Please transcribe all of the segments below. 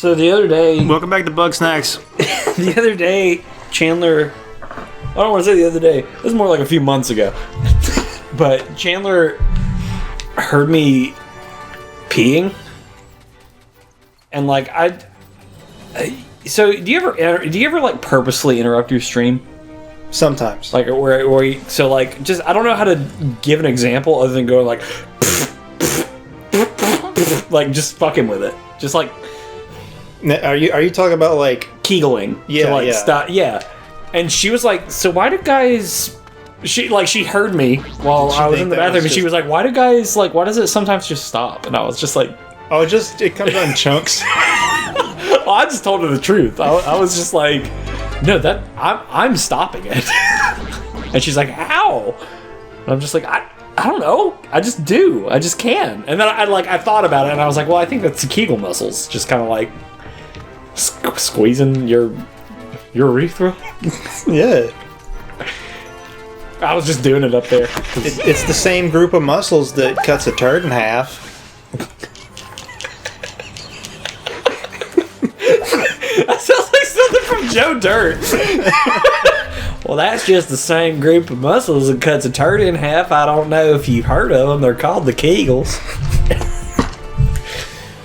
So the other day... Welcome back to Bug Snacks. The other day, Chandler... I don't want to say the other day. It was more like a few months ago. But Chandler heard me peeing. And like, so do you ever like purposely interrupt your stream? Sometimes. Like where you, so like, just, I don't know how to give an example other than going like, like just fucking with it. Just like... Are you talking about like... Kegling. Yeah, to, like, yeah. Stop, yeah. And she was like, so why do guys... She heard me while I was in the bathroom, and she was like, why does it sometimes just stop? And I was just like... Oh, it comes out in chunks. Well, I just told her the truth. I was just like, no, I'm stopping it. And she's like, how? And I'm just like, I don't know. I just do. I just can. And then I thought about it, and I was like, well, I think that's the Kegel muscles. Just kind of like squeezing your urethra. Yeah. I was just doing it up there. It's the same group of muscles that cuts a turd in half. That sounds like something from Joe Dirt. Well, that's just the same group of muscles that cuts a turd in half. I don't know if you've heard of them. They're called the Kegels.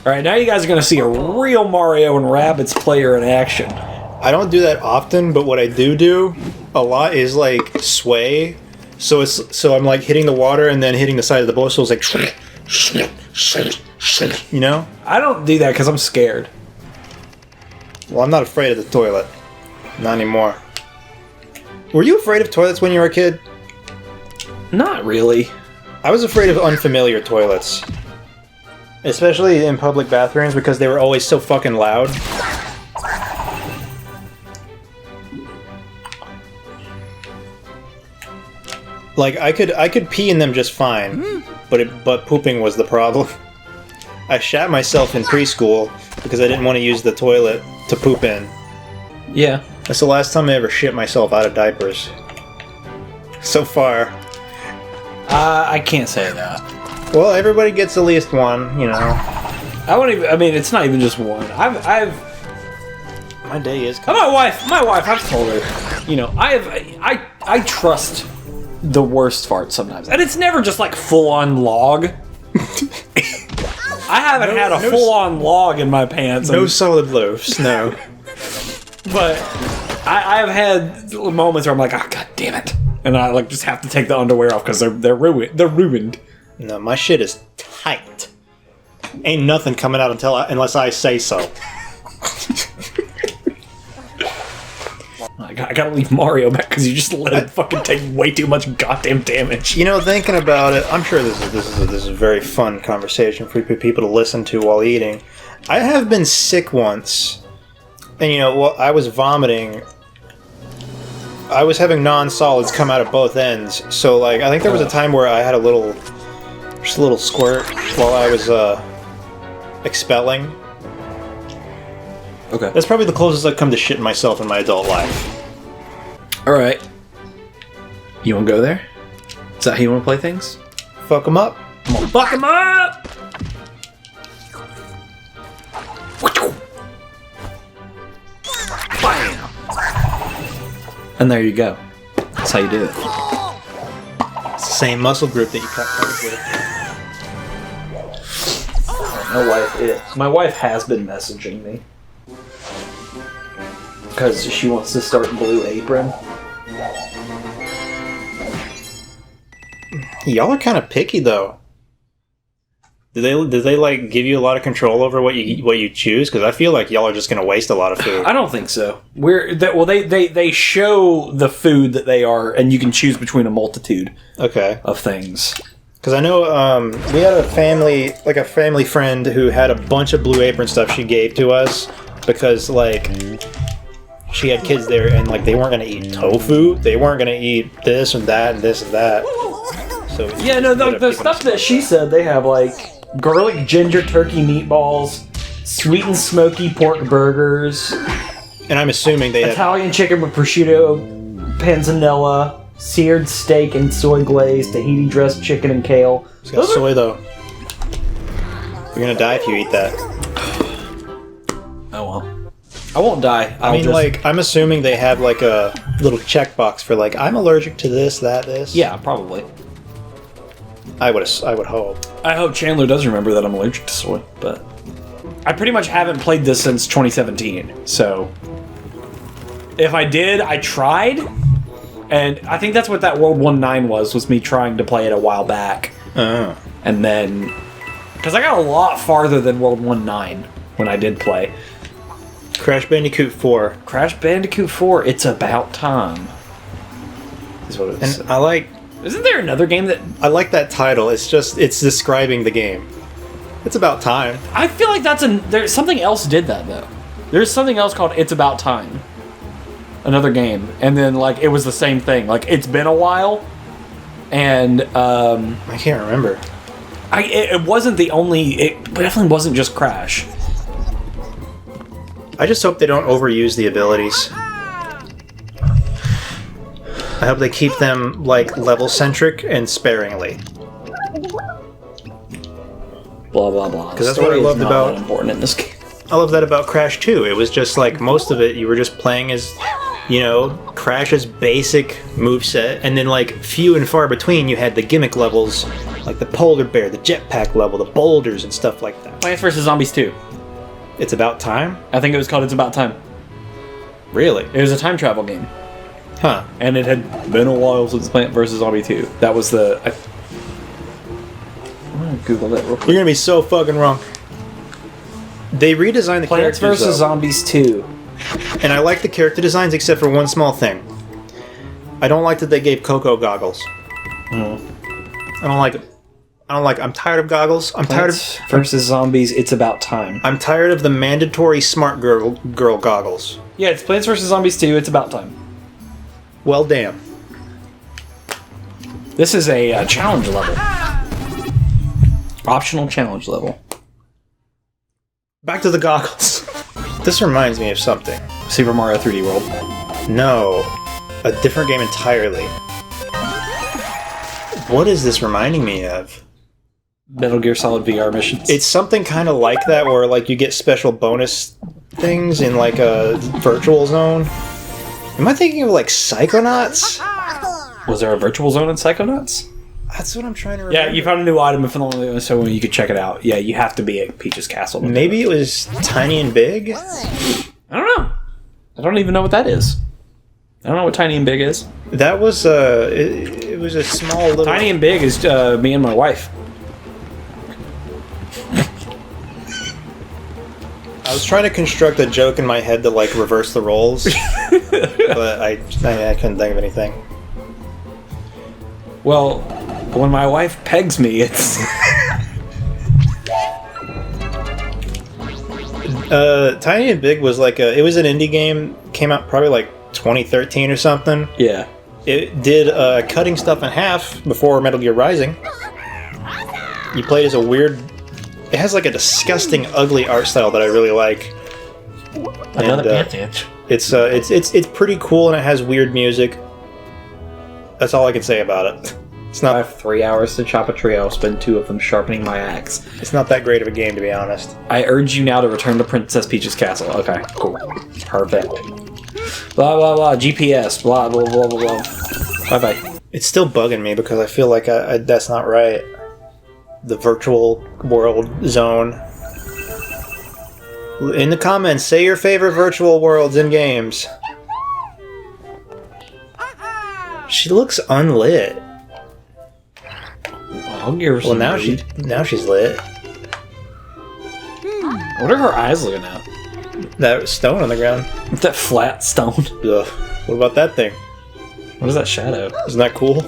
Alright, now you guys are going to see a real Mario and Rabbids player in action. I don't do that often, but what I do a lot is like sway. So I'm like hitting the water and then hitting the side of the bowl, so it's like... You know? I don't do that because I'm scared. Well, I'm not afraid of the toilet. Not anymore. Were you afraid of toilets when you were a kid? Not really. I was afraid of unfamiliar toilets. Especially in public bathrooms because they were always so fucking loud. Like, I could pee in them just fine, but pooping was the problem. I shat myself in preschool because I didn't want to use the toilet to poop in. Yeah. That's the last time I ever shit myself out of diapers. So far. I can't say that. Well, everybody gets at least one, you know. I mean, it's not even just one. I've My day is coming. my wife, I've told her, you know, I trust the worst farts sometimes. And it's never just like full-on log. I haven't had a full-on log in my pants. No solid loaves, no. But I have had moments where I'm like, oh, god damn it. And I like just have to take the underwear off because they're ruined. No, my shit is tight. Ain't nothing coming out unless I say so. I gotta leave Mario back because you just let him fucking take way too much goddamn damage. You know, thinking about it, I'm sure this is a very fun conversation for people to listen to while eating. I have been sick once, and you know, well, I was vomiting. I was having non-solids come out of both ends, so like I think there was a time where I had just a little squirt while I was expelling. Okay. That's probably the closest I've come to shitting myself in my adult life. Alright. You wanna go there? Is that how you wanna play things? Fuck them up. Come on, fuck him up! Bam! And there you go. That's how you do it. It's the same muscle group that you cut cards with. My wife has been messaging me. Because she wants to start Blue Apron. Y'all are kind of picky, though. Do they like give you a lot of control over what you choose? Because I feel like y'all are just gonna waste a lot of food. I don't think so. They show the food that they are, and you can choose between a multitude of things. Because I know we had a family friend who had a bunch of Blue Apron stuff she gave to us because like she had kids there and like they weren't gonna eat tofu, they weren't gonna eat this and that and this and that. So yeah, no, the stuff that she said they have like garlic ginger turkey meatballs, sweet and smoky pork burgers, and I'm assuming they Italian chicken with prosciutto, panzanella, seared steak and soy glaze, Tahiti dressed chicken and kale. It's got soy though. You're gonna die if you eat that. Oh well. I won't die. I'm assuming they have like a little checkbox for like, I'm allergic to this, that, this. Yeah, probably. I would hope. I hope Chandler does remember that I'm allergic to soy, but I pretty much haven't played this since 2017, so if I did, I tried, and I think that's what that World 1.9 was me trying to play it a while back. And then, because I got a lot farther than World 1.9 when I did play. Crash Bandicoot 4. Crash Bandicoot 4, It's About Time. Is what it is. And I like... Isn't there another game that... I like that title. It's describing the game. It's about time. I feel like there's something else did that, though. There's something else called It's About Time. Another game. And then, like, it was the same thing. Like, it's been a while, and, I can't remember. It wasn't the only... It definitely wasn't just Crash. I just hope they don't overuse the abilities. I hope they keep them, like, level-centric and sparingly. Blah, blah, blah. Because that's what I loved about... important in this game. I love that about Crash 2. It was just, like, most of it, you were just playing as, you know, Crash's basic moveset, and then, like, few and far between, you had the gimmick levels, like the polar bear, the jetpack level, the boulders, and stuff like that. Plants vs. Zombies 2. It's About Time? I think it was called It's About Time. Really? It was a time travel game. Huh. And it had been a while since Plant vs. Zombie 2. That was the... I'm gonna Google that real quick. You're gonna be so fucking wrong. They redesigned the Plants characters, vs. Zombies 2. and I like the character designs except for one small thing. I don't like that they gave Coco goggles. I don't like it. I'm tired of goggles. Plants vs. Zombies, It's About Time. I'm tired of the mandatory smart girl goggles. Yeah, it's Plants vs. Zombies 2, It's About Time. Well, damn. This is a challenge level. Optional challenge level. Back to the goggles. This reminds me of something. Super Mario 3D World. No. A different game entirely. What is this reminding me of? Metal Gear Solid VR missions. It's something kind of like that, where like you get special bonus things in like a virtual zone. Am I thinking of like Psychonauts? Was there a virtual zone in Psychonauts? That's what I'm trying to remember. Yeah, you found a new item so you could check it out. Yeah, you have to be at Peach's Castle. Maybe it was Tiny and Big? I don't know. I don't even know what that is. I don't know what Tiny and Big is. That was it was a small little... Tiny and Big is me and my wife. I was trying to construct a joke in my head to like reverse the roles, but I couldn't think of anything. Well, when my wife pegs me, it's... Tiny and Big was like it was an indie game, came out probably like 2013 or something. Yeah. It did cutting stuff in half before Metal Gear Rising. You played as a weird... It has like a disgusting, ugly art style that I really like. Another advantage. It's pretty cool, and it has weird music. That's all I can say about it. It's not... I have 3 hours to chop a tree. I'll spend 2 of them sharpening my axe. It's not that great of a game, to be honest. I urge you now to return to Princess Peach's castle. Okay, cool. Perfect. Blah, blah, blah. GPS. Blah, blah, blah, blah, blah. Bye-bye. It's still bugging me because I feel like that's not right. The virtual world zone. In the comments, say your favorite virtual worlds in games. She looks unlit. I'll give her some now weed. she's lit. What are her eyes looking at? That stone on the ground. That flat stone. Ugh. What about that thing? What is that shadow? Isn't that cool?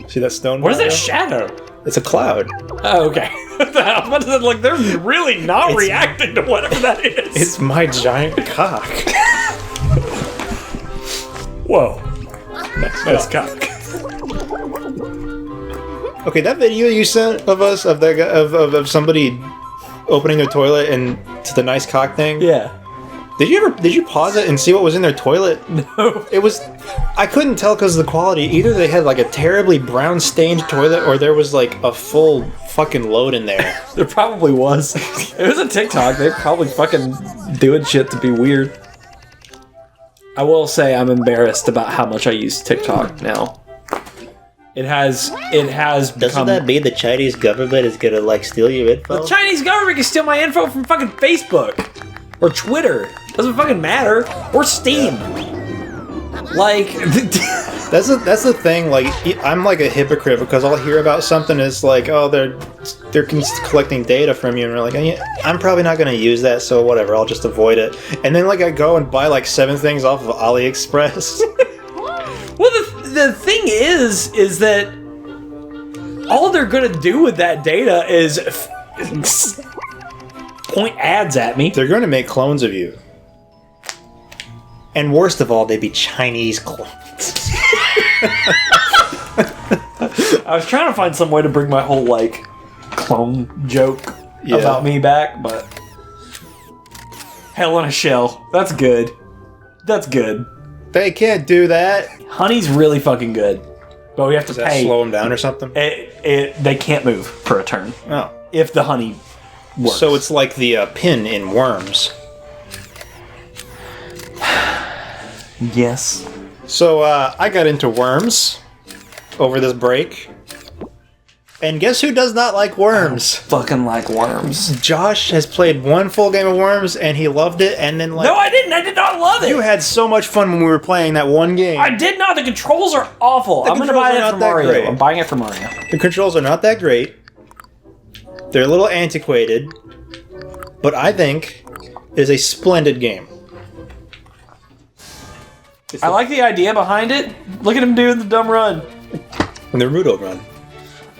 See that stone? What is that Mario? shadow? It's a cloud. Oh, okay. I was about to say, like, they're really not reacting to whatever that is. It's my giant cock. Whoa. Nice cock. Okay, that video you sent of us of that guy, of somebody opening their toilet and to the nice cock thing. Yeah. Did you pause it and see what was in their toilet? No. It was, I couldn't tell because of the quality. Either they had like a terribly brown stained toilet, or there was like a full fucking load in there. There probably was. It was a TikTok. They're probably fucking doing shit to be weird. I will say I'm embarrassed about how much I use TikTok now. It has Doesn't become... that mean the Chinese government is gonna like steal your info? The Chinese government can steal my info from fucking Facebook. Or Twitter. Doesn't fucking matter. Or Steam. Like... That's the thing. Like, I'm like a hypocrite because I'll hear about something. It's like, oh, they're collecting data from you, and we're like, I'm probably not going to use that, so whatever. I'll just avoid it. And then like I go and buy like 7 things off of AliExpress. Well, the thing is that all they're going to do with that data is point ads at me. They're going to make clones of you. And worst of all, they'd be Chinese clones. I was trying to find some way to bring my whole, like, clone joke about me back, but... Hell in a shell. That's good. That's good. They can't do that. Honey's really fucking good. But we have to Does that pay... slow them down or something? They can't move for a turn. Oh. If the honey works. So it's like the pin in Worms. Yes. So I got into Worms over this break. And guess who does not like Worms? Fucking like Worms. Josh has played one full game of Worms and he loved it, and then like... No, I didn't! I did not love it! You had so much fun when we were playing that one game. I did not! The controls are awful! I'm gonna buy it for Mario. Great. I'm buying it for Mario. The controls are not that great. They're a little antiquated. But I think it is a splendid game. I like the idea behind it. Look at him doing the dumb run. And the Rudo run.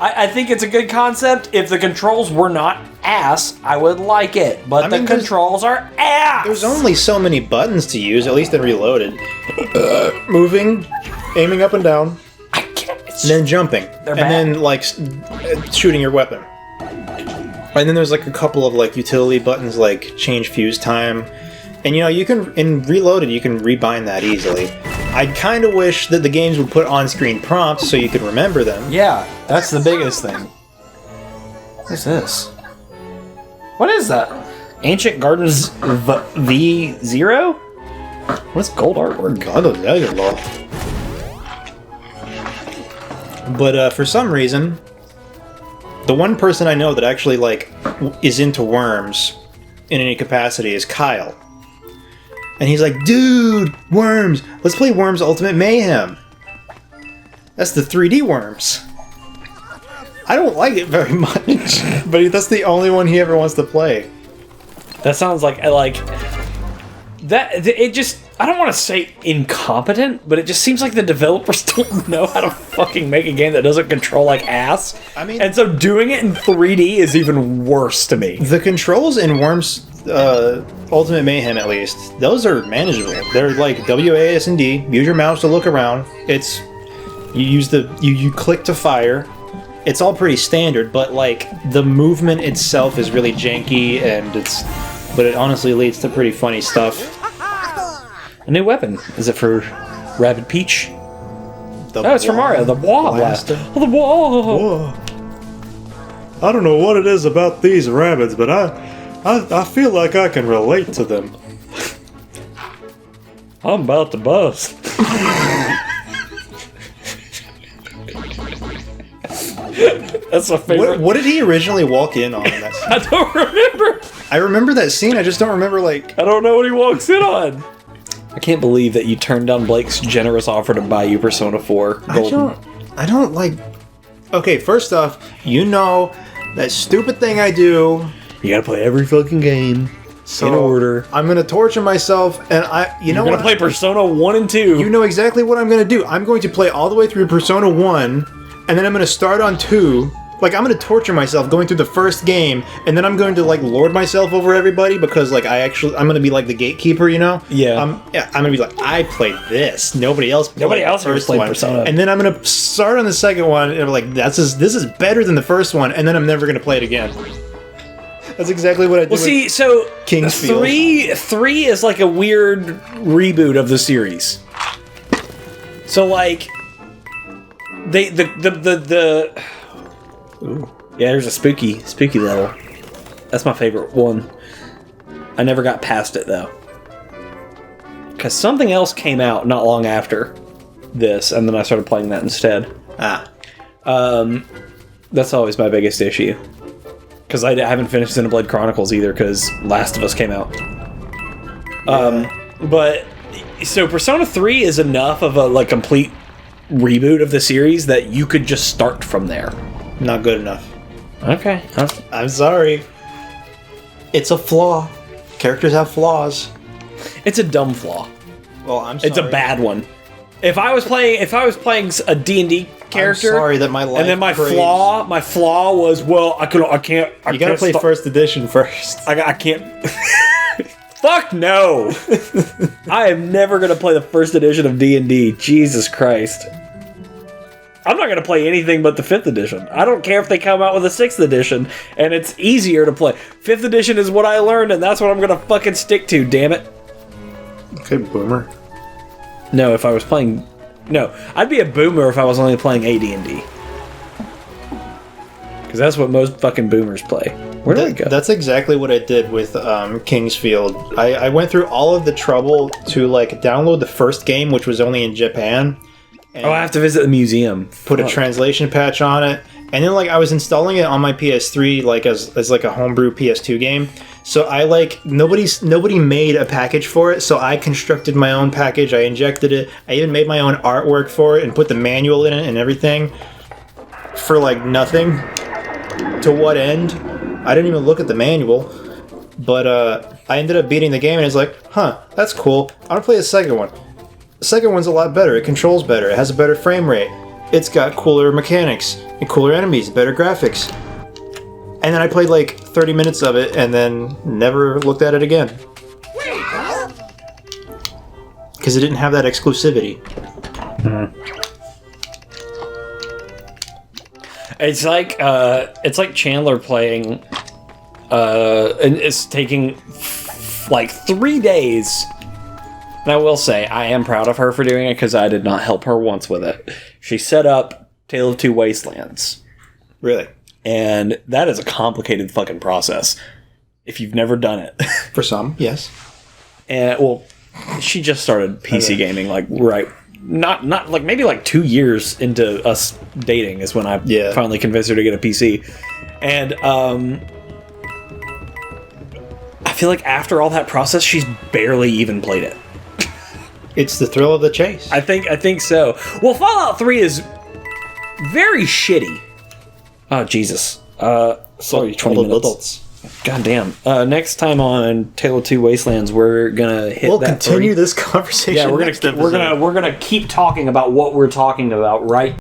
I think it's a good concept. If the controls were not ass, I would like it. But the controls are ass! There's only so many buttons to use, at least in Reloaded. Moving, aiming up and down, I can't. and then jumping. And then, like, shooting your weapon. And then there's, like, a couple of, like, utility buttons, like change fuse time. And, you know, you can, in Reloaded, you can rebind that easily. I kind of wish that the games would put on-screen prompts so you could remember them. Yeah, that's the biggest thing. What's this? What is that? Ancient Gardens V0? What's gold artwork? God, but for some reason, the one person I know that actually, like, is into Worms in any capacity is Kyle. And he's like, dude, Worms! Let's play Worms Ultimate Mayhem! That's the 3D Worms. I don't like it very much, but that's the only one he ever wants to play. That sounds like that. It just, I don't want to say incompetent, but it just seems like the developers don't know how to fucking make a game that doesn't control like ass. I mean, and so doing it in 3D is even worse to me. The controls in Worms Ultimate Mayhem, at least, those are manageable. They're like WASD. Use your mouse to look around. It's you click to fire. It's all pretty standard, but like the movement itself is really janky, but it honestly leads to pretty funny stuff. A new weapon. Is it for Rabid Peach? It's for Mario. The Wah Blaster. Oh, the Wah. I don't know what it is about these rabbits, but I feel like I can relate to them. I'm about to bust. That's my favorite. What did he originally walk in on? That scene? I don't remember. I remember that scene. I just don't remember, like... I don't know what he walks in on. I can't believe that you turned down Blake's generous offer to buy you Persona 4 Golden. I don't like... Okay, first off, you know that stupid thing I do... You gotta play every fucking game in order. I'm gonna torture myself, and You're gonna play Persona 1 and 2. You know exactly what I'm gonna do. I'm going to play all the way through Persona 1, and then I'm gonna start on 2. Like, I'm gonna torture myself going through the first game, and then I'm going to, like, lord myself over everybody, because, like, I'm gonna be, like, the gatekeeper, you know? Yeah. I'm gonna be like, I played this. Nobody else played Persona. And then I'm gonna start on the second one, and I'm like, this is better than the first one, and then I'm never gonna play it again. That's exactly what I did. Well, see, so Kingsfield. three is like a weird reboot of the series. So like, Ooh. Yeah, there's a spooky level. That's my favorite one. I never got past it though, because something else came out not long after this, and then I started playing that instead. That's always my biggest issue. Because I haven't finished Xenoblade Chronicles either, because Last of Us came out. But, so Persona 3 is enough of a like complete reboot of the series that you could just start from there. Not good enough. Okay. I'm sorry. It's a flaw. Characters have flaws. It's a dumb flaw. Well, I'm sorry. It's a bad one. If I was playing a D&D character, I'm sorry that my life and then my flaw was, well, I can't. You gotta play first edition first. I can't. Fuck no! I am never gonna play the first edition of D&D. Jesus Christ! I'm not gonna play anything but the 5th edition. I don't care if they come out with a 6th edition, and it's easier to play. 5th edition is what I learned, and that's what I'm gonna fucking stick to. Damn it! Okay, boomer. No, if I was playing... No, I'd be a boomer if I was only playing AD&D. Because that's what most fucking boomers play. Where do we go? That's exactly what I did with Kingsfield. I went through all of the trouble to like download the first game, which was only in Japan. And I have to visit the museum. Put a translation patch on it. And then like I was installing it on my PS3 like as like a homebrew PS2 game. So I like nobody made a package for it, so I constructed my own package. I injected it. I even made my own artwork for it and put the manual in it and everything for like nothing. To what end? I didn't even look at the manual. But I ended up beating the game and it's like, huh, that's cool. I want to play the second one. The second one's a lot better. It controls better. It has a better frame rate. It's got cooler mechanics and cooler enemies, better graphics. And then I played like 30 minutes of it and then never looked at it again. Because it didn't have that exclusivity. It's like Chandler playing, and it's taking like 3 days. And I will say, I am proud of her for doing it because I did not help her once with it. She set up Tale of Two Wastelands. Really? And that is a complicated fucking process if you've never done it. For some, yes. And well, she just started PC gaming not like maybe like 2 years into us dating is when I finally convinced her to get a PC. And I feel like after all that process, she's barely even played it. It's the thrill of the chase. I think so. Well, Fallout 3 is very shitty. Oh, Jesus. Sorry, 20 minutes. Adults. God damn. Next time on Tale of Two Wastelands, we're gonna hit we'll continue this conversation. Yeah, we're gonna keep talking about what we're talking about right